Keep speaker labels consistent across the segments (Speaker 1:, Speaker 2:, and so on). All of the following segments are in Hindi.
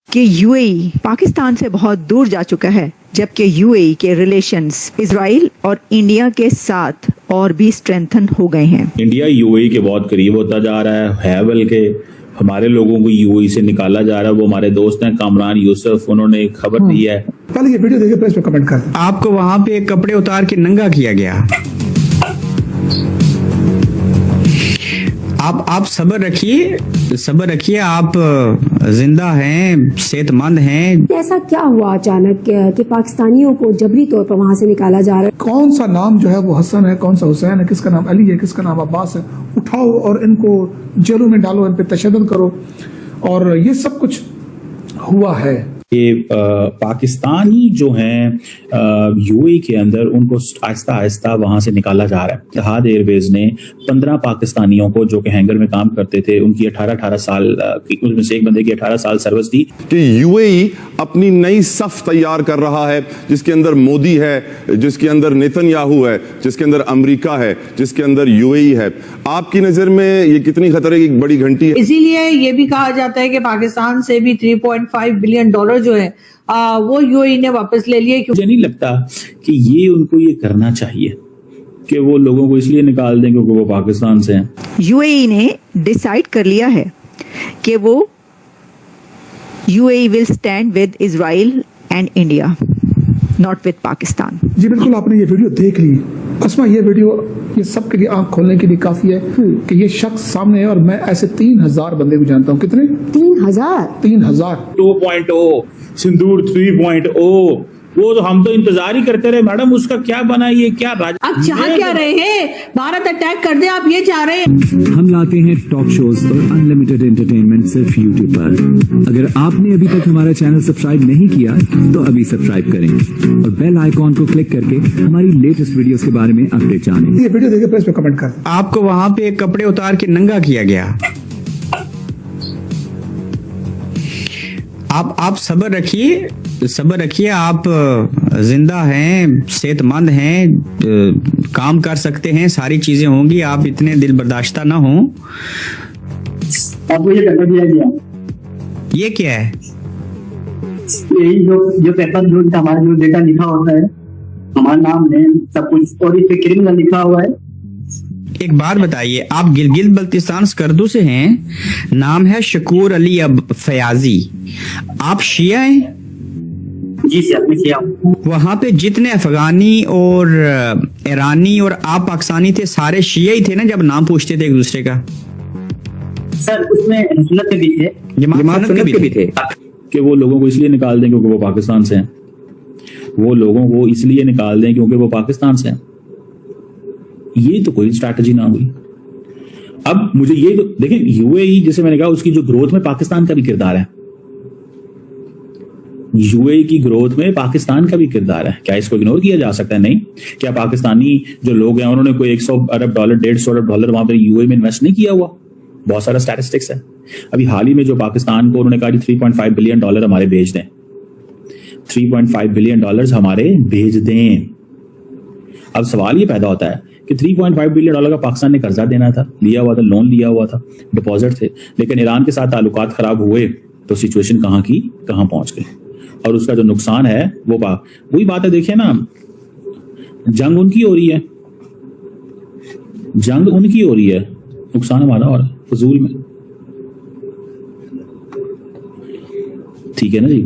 Speaker 1: कि यूएई पाकिस्तान से बहुत दूर जा चुका है, जबकि यूएई के रिलेशंस इजराइल और इंडिया के साथ और भी स्ट्रेंथन हो गए हैं।
Speaker 2: इंडिया यूएई के बहुत करीब होता जा रहा है बल्कि हमारे लोगों को यूएई से निकाला जा रहा है। वो हमारे दोस्त हैं कामरान यूसुफ, उन्होंने एक खबर दी है।
Speaker 3: पहले ये वीडियो देखिए, प्रेस में कमेंट कर।
Speaker 4: आपको वहां पे कपड़े उतार के नंगा किया गया। आप सब्र रखिए, आप जिंदा हैं, सेहतमंद हैं।
Speaker 5: ऐसा क्या हुआ अचानक कि पाकिस्तानियों को जबरी तौर पर वहां से निकाला जा रहा है?
Speaker 3: कौन सा नाम जो है वो हसन है, कौन सा हुसैन है, किसका नाम अली है, किसका नाम अब्बास है, उठाओ और इनको जेलों में डालो, इन पे तशद्दुद करो। और ये सब कुछ हुआ है।
Speaker 2: कि पाकिस्तानी जो हैं यूएई के अंदर उनको आहिस्ता आहिस्ता वहां से निकाला जा रहा है। इतिहाद एयरवेज ने 15 पाकिस्तानियों को जो कि हैंगर में काम करते थे, उनकी 18 साल उसमें से एक बंदे की 18 साल सर्विस थी।
Speaker 6: कि यूएई अपनी नई सफ तैयार कर रहा है, जिसके अंदर मोदी है, जिसके अंदर नेतन्याहू है, जिसके अंदर अमेरिका है, जिसके अंदर यूएई है। आपकी नजर में ये कितनी खतरे की बड़ी घंटी है?
Speaker 7: इसीलिए ये भी कहा जाता है कि पाकिस्तान से भी $3.5 बिलियन जो है वो यूएई ने वापस ले लिए।
Speaker 2: मुझे नहीं लगता कि ये उनको ये करना चाहिए कि वो लोगों को इसलिए निकाल दें क्योंकि वो पाकिस्तान से हैं।
Speaker 1: यूएई ने डिसाइड कर लिया है कि वो UAE will stand with Israel and India, not with Pakistan.
Speaker 3: जी बिल्कुल, आपने ये वीडियो देख ली। अस्मा, ये वीडियो ये सबके लिए आंख खोलने के लिए काफी है कि ये शख्स सामने है। और मैं ऐसे 3000 बंदे को जानता हूँ। कितने?
Speaker 5: 3000।
Speaker 3: 3000।
Speaker 2: 2.0 सिंदूर 3.0 वो तो हम तो इंतजार ही करते रहे मैडम, उसका क्या बना, ये क्या
Speaker 7: आप चाह क्या रहे हैं? भारत अटैक कर दे, आप ये चाह रहे हैं?
Speaker 8: हम लाते हैं टॉक शोज और अनलिमिटेड एंटरटेनमेंट सिर्फ यूट्यूब पर। अगर आपने अभी तक हमारा चैनल सब्सक्राइब नहीं किया तो अभी सब्सक्राइब करें और बेल आइकॉन को क्लिक करके हमारी लेटेस्ट वीडियोस के बारे में अपडेट जानें।
Speaker 3: ये वीडियो देखिए, प्रेस में कमेंट कर।
Speaker 4: आपको वहां पे कपड़े उतार के नंगा किया गया। आप सब्र रखिए, आप जिंदा हैं, सेहतमंद हैं, काम कर सकते हैं, सारी चीजें होंगी। आप इतने दिल बर्दाश्ता ना हो।
Speaker 9: आपको ये पेपर दिया गया,
Speaker 4: ये क्या है?
Speaker 9: यही जो पेपर जो हमारा जो डेटा लिखा होता है, हमारा नाम है सब कुछ, और इस पे क्रिमिनल लिखा हुआ है।
Speaker 4: एक बात बताइए, आप गिलगित बल्तिस्तान स्कर्दू से हैं, नाम है शकूर अली अब फयाजी, आप शिया हैं?
Speaker 9: जी सर, मैं शिया हूँ।
Speaker 4: वहां पे जितने अफगानी और ईरानी और आप पाकिस्तानी थे, सारे शिया ही थे ना जब नाम पूछते थे एक दूसरे का?
Speaker 9: सर उसमें सुन्नत के भी थे,
Speaker 4: जमात सुन्नत के भी थे।
Speaker 2: कि वो लोगों को इसलिए निकाल दें क्योंकि वो पाकिस्तान से हैं। वो लोगों को इसलिए निकाल दें क्योंकि वो पाकिस्तान से हैं। ये तो कोई स्ट्रैटेजी ना हुई। अब मुझे ये देखें, यूएई जैसे मैंने कहा, उसकी जो ग्रोथ में पाकिस्तान का भी किरदार है। यूएई की ग्रोथ में पाकिस्तान का भी किरदार है। क्या इसको इग्नोर किया जा सकता है? नहीं। क्या पाकिस्तानी जो लोग हैं उन्होंने कोई $100 अरब, $150 अरब वहां पर यूएई में इन्वेस्ट नहीं किया हुआ? बहुत सारा स्टैटिस्टिक्स है। अभी हाल ही में जो पाकिस्तान को उन्होंने कहा कि $3.5 बिलियन हमारे भेज दें, $3.5 बिलियन हमारे भेज दें। अब सवाल ये पैदा होता है कि $3.5 बिलियन का पाकिस्तान ने कर्जा देना था, लिया हुआ था, लोन लिया हुआ था, डिपॉजिट थे, लेकिन ईरान के साथ ताल्लुकात खराब हुए तो सिचुएशन कहाँ की कहाँ पहुंच गई। और उसका जो नुकसान है वो वही बात है। देखिए ना, जंग उनकी हो रही है, जंग उनकी हो रही है, नुकसान हमारा और फजूल में। ठीक है ना जी।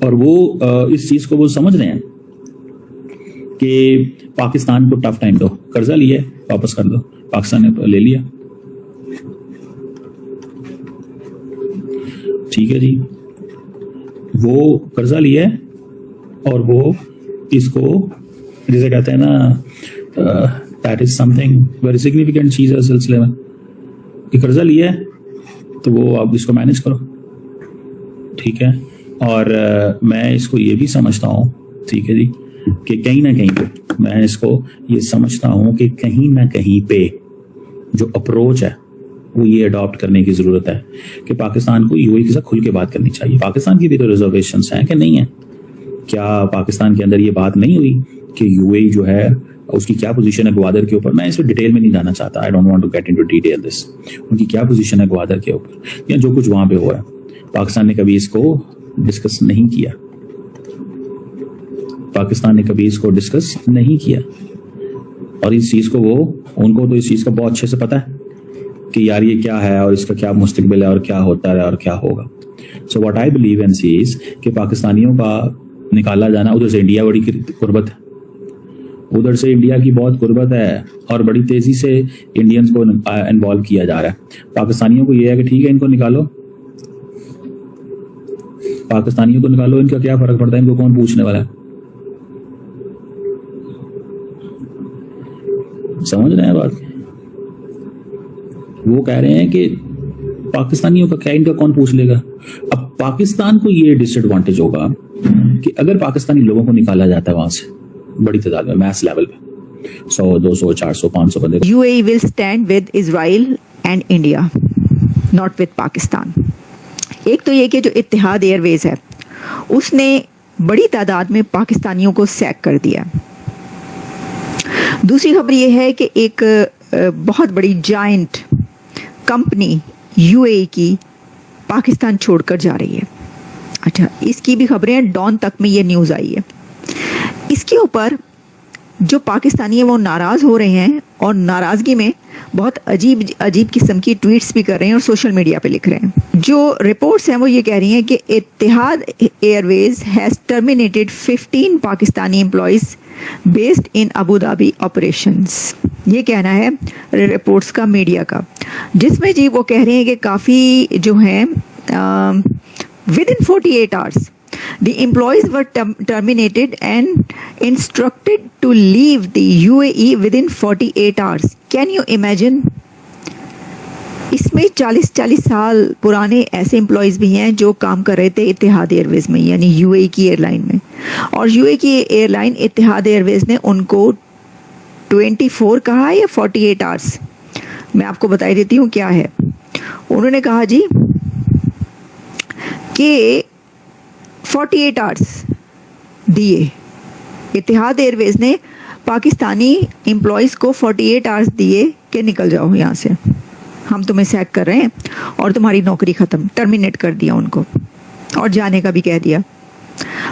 Speaker 2: और वो इस चीज को वो समझ रहे हैं कि पाकिस्तान को टफ टाइम दो, कर्जा लिया है वापस कर दो। पाकिस्तान ने ले लिया, ठीक है जी, वो कर्जा लिया है और वो इसको जैसे कहते हैं ना, that is something very significant चीज है सिलसिले में कि कर्जा लिया है तो वो आप इसको मैनेज करो, ठीक है। और मैं इसको ये भी समझता हूँ, ठीक है जी, कि कहीं ना कहीं पे मैं इसको ये समझता हूँ कि कहीं ना कहीं पे जो अप्रोच है वो ये अडॉप्ट करने की जरूरत है कि पाकिस्तान को यूएई के साथ खुल के बात करनी चाहिए। पाकिस्तान की भी तो रिजर्वेशंस हैं कि नहीं है? क्या पाकिस्तान के अंदर ये बात नहीं हुई कि यूएई जो है उसकी क्या पोजीशन है ग्वादर के ऊपर? मैं इस पर डिटेल में नहीं जाना चाहता, I don't want to get into detail this. उनकी क्या पोजीशन है ग्वादर के ऊपर या जो कुछ वहां पे हो रहा है? पाकिस्तान ने कभी इसको डिस्कस नहीं किया, पाकिस्तान ने कभी इसको डिस्कस नहीं किया। और इस चीज को उनको तो इस चीज का बहुत अच्छे से पता है कि यार ये क्या है और इसका क्या मुस्तकबिल है और क्या होता है और क्या होगा। So what I believe and see is कि पाकिस्तानियों का निकाला जाना, उधर से इंडिया बड़ी कुर्बत है, उधर से इंडिया की बहुत कुर्बत है और बड़ी तेजी से इंडियंस को इन्वॉल्व किया जा रहा है। पाकिस्तानियों को ये है कि ठीक है इनको निकालो, पाकिस्तानियों को निकालो, इनका क्या फर्क पड़ता है, इनको कौन पूछने वाला है। समझ रहे हैं बात? वो कह रहे हैं कि पाकिस्तानियों का क्या, इनका कौन पूछ लेगा। अब पाकिस्तान को ये डिसएडवांटेज होगा कि अगर पाकिस्तानी लोगों को निकाला जाता है वहां से बड़ी तादाद में, मैस लेवल पे 100, 200, 400, 500 बंदे,
Speaker 1: UAE will stand with Israel and India, not with Pakistan. एक तो ये कि जो इत्तेहाद एयरवेज है उसने बड़ी तादाद में पाकिस्तानियों को सैक कर दिया। दूसरी खबर ये है कि एक बहुत बड़ी जायंट कंपनी UAE की पाकिस्तान छोड़कर जा रही है। अच्छा, इसकी भी खबरें डॉन तक में ये न्यूज़ आई है। इसके ऊपर जो पाकिस्तानी है वो नाराज़ हो रहे हैं और नाराज़गी में बहुत अजीब किस्म की ट्वीट्स भी कर रहे हैं और सोशल मीडिया पे लिख रहे हैं। जो रिपोर्ट्स हैं वो ये कह रही हैं कि Etihad Airways has terminated 15 Pakistani employees based in Abu Dhabi operations. ये कहना है रिपोर्ट्स का, मीडिया का, जिसमें जी वो कह रहे हैं कि काफ़ी जो हैं with in 48 hours the employees were terminated and instructed to leave the UAE within 48 hours. Can you imagine? इसमें 40 साल पुराने ऐसे एम्प्लॉयज़ भी हैं जो काम कर रहे थे इत्तेहाद एयरवेज में, यानी UAE की एयरलाइन में। और UAE की एयरलाइन इत्तेहाद एयरवेज ने उनको 24 कहा या 48 आवर्स, मैं आपको बता देती हूँ क्या है। उन्होंने कहा जी कि 48 आवर्स दिए, इत्तेहाद एयरवेज ने पाकिस्तानी एम्प्लॉयज़ को 48 आवर्स दिए कि निकल जाओ यहाँ से, हम तुम्हें सैक कर रहे हैं और तुम्हारी नौकरी ख़त्म, टर्मिनेट कर दिया उनको और जाने का भी कह दिया।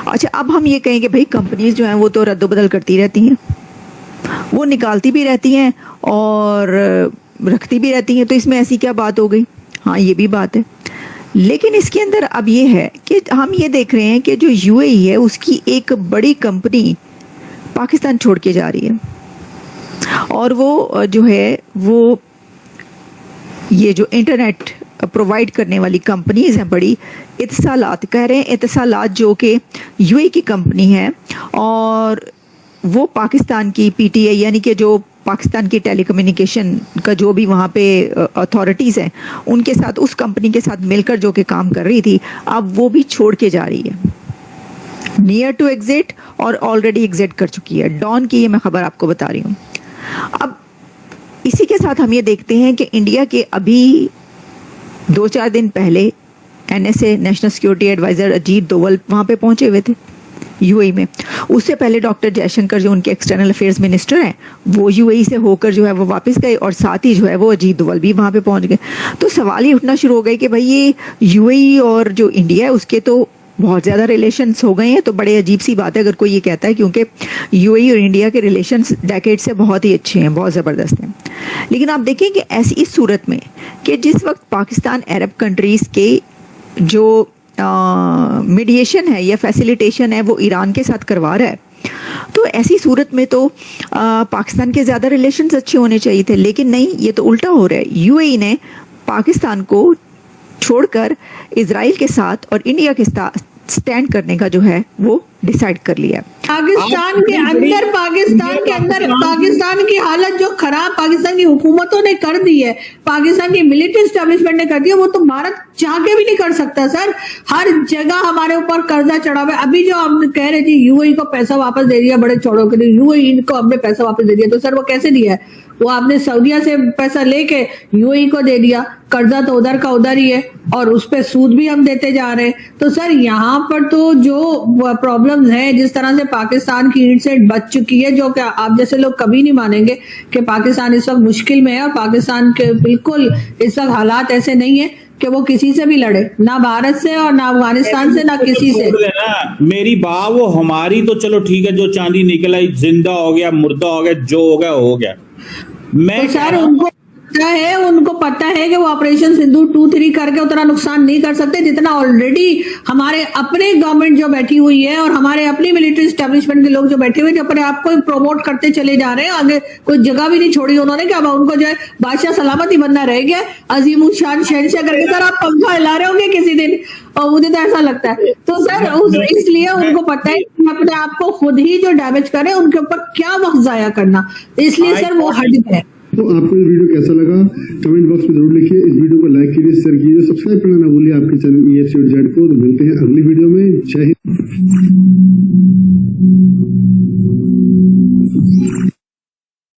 Speaker 1: अच्छा, अब हम ये कहें कि भाई कंपनीज जो हैं वो तो रद्द-बदल करती रहती हैं, वो निकालती भी रहती हैं और रखती भी रहती हैं, तो इसमें ऐसी क्या बात हो गई। हाँ, ये भी बात है, लेकिन इसके अंदर अब ये है कि हम ये देख रहे हैं कि जो UAE है उसकी एक बड़ी कंपनी पाकिस्तान छोड़ के जा रही है और वो जो है वो ये जो इंटरनेट प्रोवाइड करने वाली कंपनीज हैं बड़ी, इत्तिसालात कह रहे हैं, इत्तिसालात जो कि UAE की कंपनी है और वो पाकिस्तान की PTA यानी कि जो पाकिस्तान की टेलीकम्युनिकेशन का जो भी वहाँ पे अथॉरिटीज़ हैं उनके साथ, उस कंपनी के साथ मिलकर जो कि काम कर रही थी, अब वो भी छोड़ के जा रही है, नियर टू एग्जिट और ऑलरेडी एग्जिट कर चुकी है। डॉन की ये मैं खबर आपको बता रही हूँ। अब इसी के साथ हम ये देखते हैं कि इंडिया के अभी 2-4 दिन पहले NSA national security adviser Ajit Doval वहाँ पे पहुँचे हुए थे UAE में। उससे पहले डॉक्टर जयशंकर जो उनके एक्सटर्नल अफेयर्स मिनिस्टर हैं वो UAE से होकर जो है वो वापस गए और साथ ही जो है वो अजीत डोवल भी वहाँ पे पहुँच गए। तो सवाल ये उठना शुरू हो गए कि भाई ये UAE और जो इंडिया है उसके तो बहुत ज़्यादा रिलेशंस हो गए हैं, तो बड़े अजीब सी बात है अगर कोई ये कहता है, क्योंकि UAE और इंडिया के रिलेशंस डेकेड से बहुत ही अच्छे हैं, बहुत ज़बरदस्त हैं। लेकिन आप देखें कि ऐसी इस सूरत में कि जिस वक्त पाकिस्तान अरब कंट्रीज़ के जो मीडिएशन है या फैसिलिटेशन है वो ईरान के साथ करवा रहा है, तो ऐसी सूरत में तो पाकिस्तान के ज़्यादा रिलेशंस अच्छे होने चाहिए थे, लेकिन नहीं, ये तो उल्टा हो रहा है। UAE ने पाकिस्तान को छोड़कर इजराइल के साथ और इंडिया के साथ स्टैंड करने का जो है वो डिसाइड कर लिया।
Speaker 7: पाकिस्तान के अंदर पाकिस्तान की हालत जो खराब पाकिस्तान की हुकूमतों ने कर दी है, पाकिस्तान की मिलिट्री एस्टेब्लिशमेंट ने कर दी है, वो तो भारत चाह के भी नहीं कर सकता सर। हर जगह हमारे ऊपर कर्जा चढ़ा हुआ है। अभी जो हम कह रहे थे UAE को पैसा वापस दे दिया बड़े चौड़ों के लिए, UAE इनको हमने पैसा वापस दे दिया, तो सर वो कैसे दिया है? वो आपने सऊदिया से पैसा लेके UAE को दे दिया, कर्जा तो उधर का उधर ही है और उस पे सूद भी हम देते जा रहे हैं। तो सर यहाँ पर तो जो प्रॉब्लम्स हैं, जिस तरह से पाकिस्तान की ईंट से बच चुकी है, जो कि आप जैसे लोग कभी नहीं मानेंगे कि पाकिस्तान इस वक्त मुश्किल में है, और पाकिस्तान के बिल्कुल इस वक्त हालात ऐसे नहीं है कि वो किसी से भी लड़े, ना भारत से और ना अफगानिस्तान से, ना किसी से।
Speaker 2: बोल देना मेरी बा, वो हमारी तो चलो ठीक है, जो चांदी निकल आई, जिंदा हो गया, मुर्दा हो गया, जो हो गया हो गया। मैं
Speaker 7: तो सर उनको पता है कि वो ऑपरेशन सिंदूर 2-3 करके उतना नुकसान नहीं कर सकते जितना ऑलरेडी हमारे अपने गवर्नमेंट जो बैठी हुई है और हमारे अपनी मिलिट्री एस्टेब्लिशमेंट के लोग जो बैठे हुए, जो अपने आप को प्रमोट करते चले जा रहे हैं। आगे कोई जगह भी नहीं छोड़ी उन्होंने कि अब उनको जो है बादशाह सलामती बनना रह गया, अजीम शान शहनशाह करके। सर आप पंखा हिला रहे होंगे किसी दिन, और मुझे तो ऐसा लगता है। तो सर इसलिए उनको पता है कि अपने आप को खुद ही जो डैमेज करे, उनके ऊपर क्या वक्त जाया करना, इसलिए सर वो हट गए।
Speaker 10: तो आपको ये वीडियो कैसा लगा कमेंट बॉक्स में जरूर लिखिए। इस वीडियो को लाइक कीजिए, शेयर कीजिए, सब्सक्राइब करना ना भूलिए आपके चैनल EFC.Z को। तो मिलते हैं अगली वीडियो में। जय हिंद।